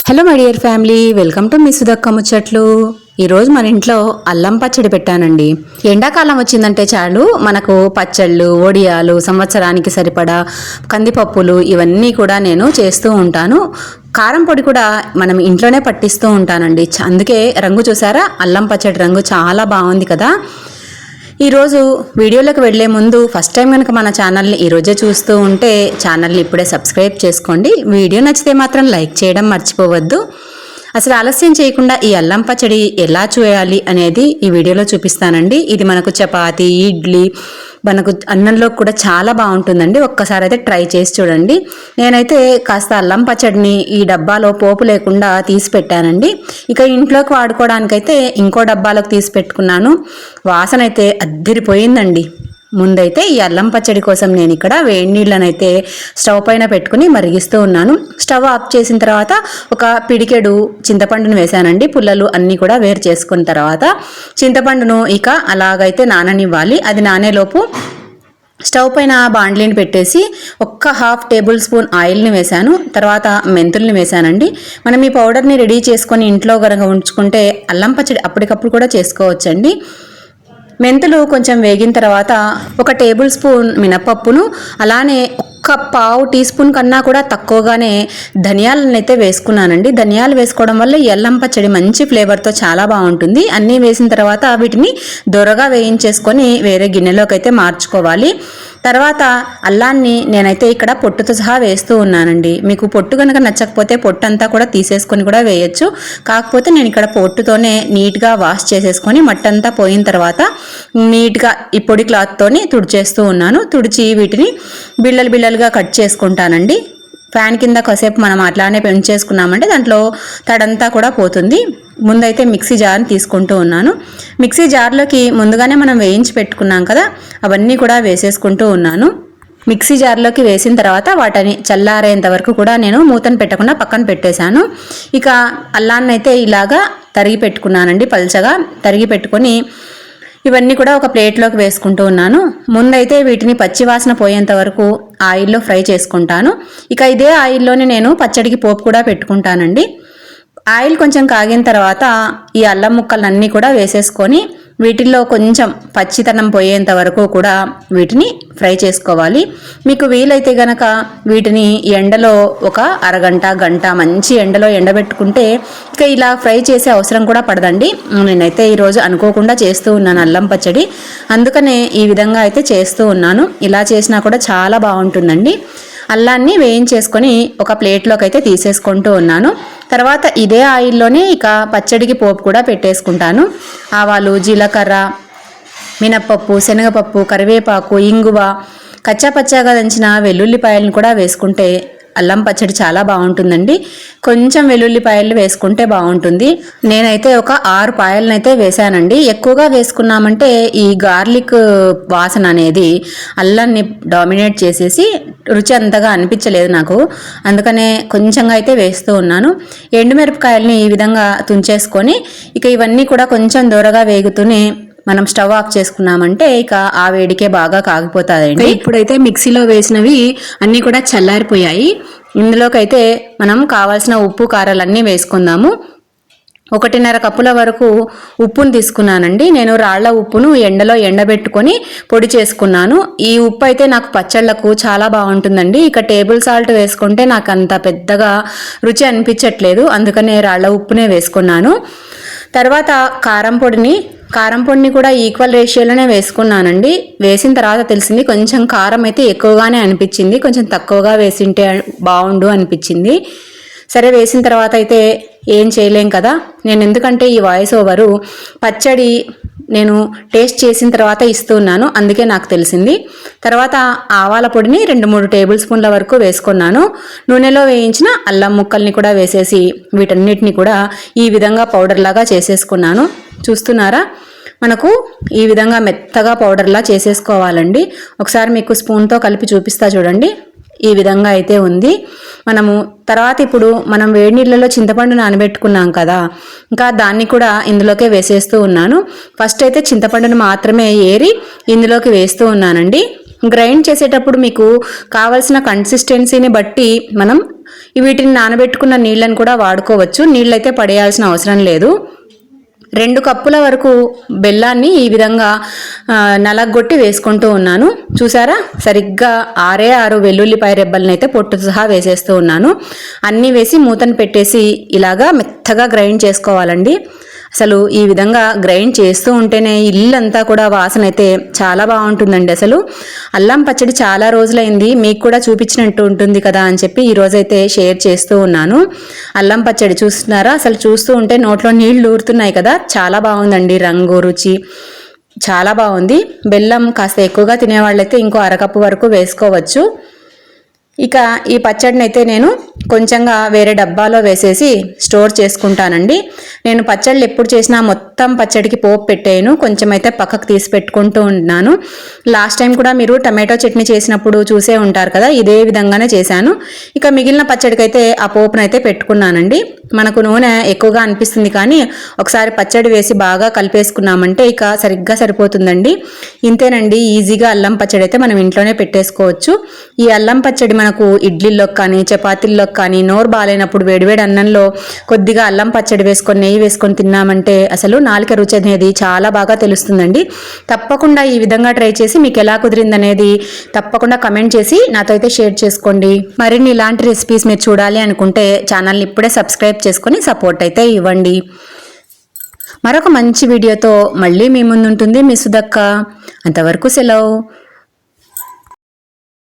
Hello my dear family, welcome to మీ సుధక్క ముచ్చట్లు. ఈరోజు మన ఇంట్లో అల్లం పచ్చడి పెట్టానండి. ఎండాకాలం వచ్చిందంటే చాలు మనకు పచ్చళ్ళు, వడియాలు, సంవత్సరానికి సరిపడా కందిపప్పులు ఇవన్నీ కూడా నేను చేస్తూ ఉంటాను. కారం పొడి కూడా మనం ఇంట్లోనే పట్టిస్తూ ఉంటానండి. అందుకే రంగు చూసారా, అల్లం పచ్చడి రంగు చాలా బాగుంది కదా. ఈరోజు వీడియోలోకి వెళ్లే ముందు ఫస్ట్ టైం కనుక మన ఛానల్ని ఈరోజే చూస్తూ ఉంటే ఛానల్ని ఇప్పుడే సబ్స్క్రైబ్ చేసుకోండి. వీడియో నచ్చితే మాత్రం లైక్ చేయడం మర్చిపోవద్దు. అసలు ఆలస్యం చేయకుండా ఈ అల్లం పచ్చడి ఎలా చేయాలి అనేది ఈ వీడియోలో చూపిస్తానండి. ఇది మనకు చపాతీ, ఇడ్లీ, మనకు అన్నంలో కూడా చాలా బాగుంటుందండి. ఒక్కసారి అయితే ట్రై చేసి చూడండి. నేనైతే కాస్త అల్లం పచ్చడిని ఈ డబ్బాలో పోపు లేకుండా తీసి పెట్టానండి. ఇక ఇంట్లోకి వాడుకోవడానికైతే ఇంకో డబ్బాలోకి తీసి పెట్టుకున్నాను. వాసన అయితే అద్దిరిపోయిందండి. ముందైతే ఈ అల్లం పచ్చడి కోసం నేను ఇక్కడ వేడి నీళ్ళనైతే స్టవ్ పైన పెట్టుకుని మరిగిస్తూ ఉన్నాను. స్టవ్ ఆఫ్ చేసిన తర్వాత ఒక పిడికెడు చింతపండును వేసానండి. పుల్లలు అన్నీ కూడా వేరు చేసుకున్న తర్వాత చింతపండును ఇక అలాగైతే నాననివ్వాలి. అది నానేలోపు స్టవ్ పైన బాండ్లీని పెట్టేసి ఒక్క హాఫ్ టేబుల్ స్పూన్ ఆయిల్ని వేశాను. తర్వాత మెంతుల్ని వేశానండి. మనం ఈ పౌడర్ని రెడీ చేసుకొని ఇంట్లో గనక ఉంచుకుంటే అల్లం పచ్చడి అప్పటికప్పుడు కూడా చేసుకోవచ్చండి. మెంతులు కొంచెం వేగిన తర్వాత ఒక టేబుల్ స్పూన్ మినపప్పును, అలానే ఒక్క పావు టీ స్పూన్ కన్నా కూడా తక్కువగానే ధనియాలను అయితే వేసుకున్నానండి. ధనియాలు వేసుకోవడం వల్ల ఈ అల్లం పచ్చడి మంచి ఫ్లేవర్తో చాలా బాగుంటుంది. అన్నీ వేసిన తర్వాత వీటిని దొరగా వేయించేసుకొని వేరే గిన్నెలోకి అయితే మార్చుకోవాలి. తర్వాత అల్లాన్ని నేనైతే ఇక్కడ పొట్టుతో సహా వేస్తూ ఉన్నానండి. మీకు పొట్టు కనుక నచ్చకపోతే పొట్టు అంతా కూడా తీసేసుకొని కూడా వేయచ్చు. కాకపోతే నేను ఇక్కడ పొట్టుతోనే నీట్గా వాష్ చేసేసుకొని మట్టంతా పోయిన తర్వాత నీట్గా ఈ పొడి క్లాత్తోని తుడిచేస్తూ ఉన్నాను. తుడిచి వీటిని బిళ్ళలు బిళ్ళలుగా కట్ చేసుకుంటానండి. ఫ్యాన్ కింద కాసేపు మనం అట్లానే పెంచేసుకున్నామంటే దాంట్లో తడంతా కూడా పోతుంది. ముందైతే మిక్సీ జార్ని తీసుకుంటూ ఉన్నాను. మిక్సీ జార్లోకి ముందుగానే మనం వేయించి పెట్టుకున్నాం కదా, అవన్నీ కూడా వేసేసుకుంటూ ఉన్నాను. మిక్సీ జార్లోకి వేసిన తర్వాత వాటిని చల్లారేంత వరకు కూడా నేను మూతను పెట్టకుండా పక్కన పెట్టేశాను. ఇక అల్లాన్ని అయితే ఇలాగా తరిగి పెట్టుకున్నానండి. పల్చగా తరిగి పెట్టుకొని ఇవన్నీ కూడా ఒక ప్లేట్లోకి వేసుకుంటూ ఉన్నాను. ముందైతే వీటిని పచ్చివాసన పోయేంత వరకు ఆయిల్లో ఫ్రై చేసుకుంటాను. ఇక ఇదే ఆయిల్లోనే నేను పచ్చడికి పోపు కూడా పెట్టుకుంటానండి. ఆయిల్ కొంచెం కాగిన తర్వాత ఈ అల్లం ముక్కలన్నీ కూడా వేసేసుకొని వీటిల్లో కొంచెం పచ్చితనం పోయేంత వరకు కూడా వీటిని ఫ్రై చేసుకోవాలి. మీకు వీలైతే గనక వీటిని ఎండలో ఒక అరగంట గంట మంచి ఎండలో ఎండబెట్టుకుంటే ఇక ఇలా ఫ్రై చేసే అవసరం కూడా పడదండి. నేనైతే ఈరోజు అనుకోకుండా చేస్తూ ఉన్నాను అల్లం పచ్చడి, అందుకనే ఈ విధంగా అయితే చేస్తూ ఉన్నాను. ఇలా చేసినా కూడా చాలా బాగుంటుందండి. అల్లాన్ని వేయించేసుకొని ఒక ప్లేట్లోకి అయితే తీసేసుకుంటూ ఉన్నాను. తర్వాత ఇదే ఆయిల్లోనే ఇక పచ్చడికి పోపు కూడా పెట్టేసుకుంటాను. ఆవాలు, జీలకర్ర, మినప్పప్పు, శనగపప్పు, కరివేపాకు, ఇంగువ, కచ్చాపచ్చాగా దంచిన వెల్లుల్లిపాయలను కూడా వేసుకుంటే అల్లం పచ్చడి చాలా బాగుంటుందండి. కొంచెం వెల్లుల్లిపాయలు వేసుకుంటే బాగుంటుంది. నేనైతే ఒక 6 పాయలను అయితే వేసానండి. ఎక్కువగా వేసుకున్నామంటే ఈ గార్లిక్ వాసన అనేది అల్లాన్ని డామినేట్ చేసేసి రుచి అంతగా అనిపించలేదు నాకు. అందుకనే కొంచెంగా అయితే వేస్తూ ఉన్నాను. ఎండుమిరపకాయలని ఈ విధంగా తుంచేసుకొని ఇక ఇవన్నీ కూడా కొంచెం దూరగా వేగుతూనే మనం స్టవ్ ఆఫ్ చేసుకున్నామంటే ఇక ఆ వేడికే బాగా కాగిపోతాయండి. ఇప్పుడైతే మిక్సీలో వేసినవి అన్నీ కూడా చల్లారిపోయాయి. ఇందులోకైతే మనం కావాల్సిన ఉప్పు కారాలన్నీ వేసుకుందాము. 1.5 కప్పుల వరకు ఉప్పును తీసుకున్నానండి. నేను రాళ్ల ఉప్పును ఎండలో ఎండబెట్టుకొని పొడి చేసుకున్నాను. ఈ ఉప్పు అయితే నాకు పచ్చళ్లకు చాలా బాగుంటుందండి. ఇక టేబుల్ సాల్ట్ వేసుకుంటే నాకు అంత పెద్దగా రుచి అనిపించట్లేదు, అందుకనే రాళ్ల ఉప్పునే వేసుకున్నాను. తర్వాత కారం పొడిని కూడా ఈక్వల్ రేషియోలోనే వేసుకున్నానండి. వేసిన తర్వాత తెలిసింది కొంచెం కారం అయితే ఎక్కువగానే అనిపించింది, కొంచెం తక్కువగా వేసింటే బాగుండు అనిపించింది. సరే, వేసిన తర్వాత అయితే ఏం చేయలేం కదా. నేను ఎందుకంటే ఈ వాయిస్ ఓవరు పచ్చడి నేను టేస్ట్ చేసిన తర్వాత ఇస్తున్నాను, అందుకే నాకు తెలిసింది. తర్వాత ఆవాల పొడిని 2-3 టేబుల్ స్పూన్ల వరకు వేసుకున్నాను. నూనెలో వేయించిన అల్లం ముక్కల్ని కూడా వేసేసి వీటన్నిటిని కూడా ఈ విధంగా పౌడర్ లాగా చేసేసుకున్నాను. చూస్తున్నారా, మనకు ఈ విధంగా మెత్తగా పౌడర్లా చేసేసుకోవాలండి. ఒకసారి మీకు స్పూన్తో కలిపి చూపిస్తా చూడండి. ఈ విధంగా అయితే ఉంది. మనము తర్వాత ఇప్పుడు మనం వేడి నీళ్ళలో చింతపండు నానబెట్టుకున్నాం కదా, ఇంకా దాన్ని కూడా ఇందులోకే వేసేస్తూ ఉన్నాను. ఫస్ట్ అయితే చింతపండును మాత్రమే ఏరి ఇందులోకి వేస్తూ ఉన్నానండి. గ్రైండ్ చేసేటప్పుడు మీకు కావాల్సిన కన్సిస్టెన్సీని బట్టి మనం వీటిని నానబెట్టుకున్న నీళ్ళని కూడా వాడుకోవచ్చు. నీళ్ళైతే పడేయాల్సిన అవసరం లేదు. 2 కప్పుల వరకు బెల్లాన్ని ఈ విధంగా నలగొట్టి వేసుకుంటూ ఉన్నాను. చూసారా, సరిగ్గా 6 వెల్లుల్లిపాయ రెబ్బల్ని అయితే పొట్టు సహా వేసేస్తూ ఉన్నాను. అన్నీ వేసి మూతను పెట్టేసి ఇలాగా మెత్తగా గ్రైండ్ చేసుకోవాలండి. అసలు ఈ విధంగా గ్రైండ్ చేస్తూ ఉంటేనే ఇల్లంతా కూడా వాసన అయితే చాలా బాగుంటుందండి. అసలు అల్లం పచ్చడి చాలా రోజులైంది, మీకు కూడా చూపించినట్టు ఉంటుంది కదా అని చెప్పి ఈరోజైతే షేర్ చేస్తూ ఉన్నాను. అల్లం పచ్చడి చూస్తున్నారా, అసలు చూస్తూ ఉంటే నోట్లో నీళ్లు ఊరుతున్నాయి కదా. చాలా బాగుందండి, రంగు రుచి చాలా బాగుంది. బెల్లం కాస్త ఎక్కువగా తినేవాళ్ళైతే ఇంకో అరకప్పు వరకు వేసుకోవచ్చు. ఇక ఈ పచ్చడిని అయితే నేను కొంచెంగా వేరే డబ్బాలో వేసేసి స్టోర్ చేసుకుంటానండి. నేను పచ్చళ్ళు ఎప్పుడు చేసినా మొత్తం పచ్చడికి పోపు పెట్టేయను, కొంచెం అయితే పక్కకు తీసి పెట్టుకుంటూ ఉన్నాను. లాస్ట్ టైం కూడా మీరు టమాటో చట్నీ చేసినప్పుడు చూసే ఉంటారు కదా, ఇదే విధంగానే చేశాను. ఇక మిగిలిన పచ్చడికి అయితే ఆ పోపును అయితే పెట్టుకున్నానండి. మనకు నూనె ఎక్కువగా అనిపిస్తుంది, కానీ ఒకసారి పచ్చడి వేసి బాగా కలిపేసుకున్నామంటే ఇక సరిగ్గా సరిపోతుందండి. ఇంతేనండి, ఈజీగా అల్లం పచ్చడి అయితే మనం ఇంట్లోనే పెట్టేసుకోవచ్చు. ఈ అల్లం పచ్చడి మనకు ఇడ్లీల్లోకి కానీ చపాతీల్లోకి కానీ నోరు బాగాలేనప్పుడు వేడివేడి అన్నంలో కొద్దిగా అల్లం పచ్చడి వేసుకొని నెయ్యి వేసుకొని తిన్నామంటే అసలు నాలుక రుచి అనేది చాలా బాగా తెలుస్తుందండి. తప్పకుండా ఈ విధంగా ట్రై చేసి మీకు ఎలా కుదిరిందనేది తప్పకుండా కమెంట్ చేసి నాతో అయితే షేర్ చేసుకోండి. మరిన్ని ఇలాంటి రెసిపీస్ మీరు చూడాలి అనుకుంటే ఛానల్ని ఇప్పుడే సబ్స్క్రైబ్ చేసుకొని సపోర్ట్ అయితే ఇవ్వండి. మరొక మంచి వీడియోతో మళ్ళీ మీ ముందుంటుంది మీ సుధక్క. అంతవరకు సెలవు.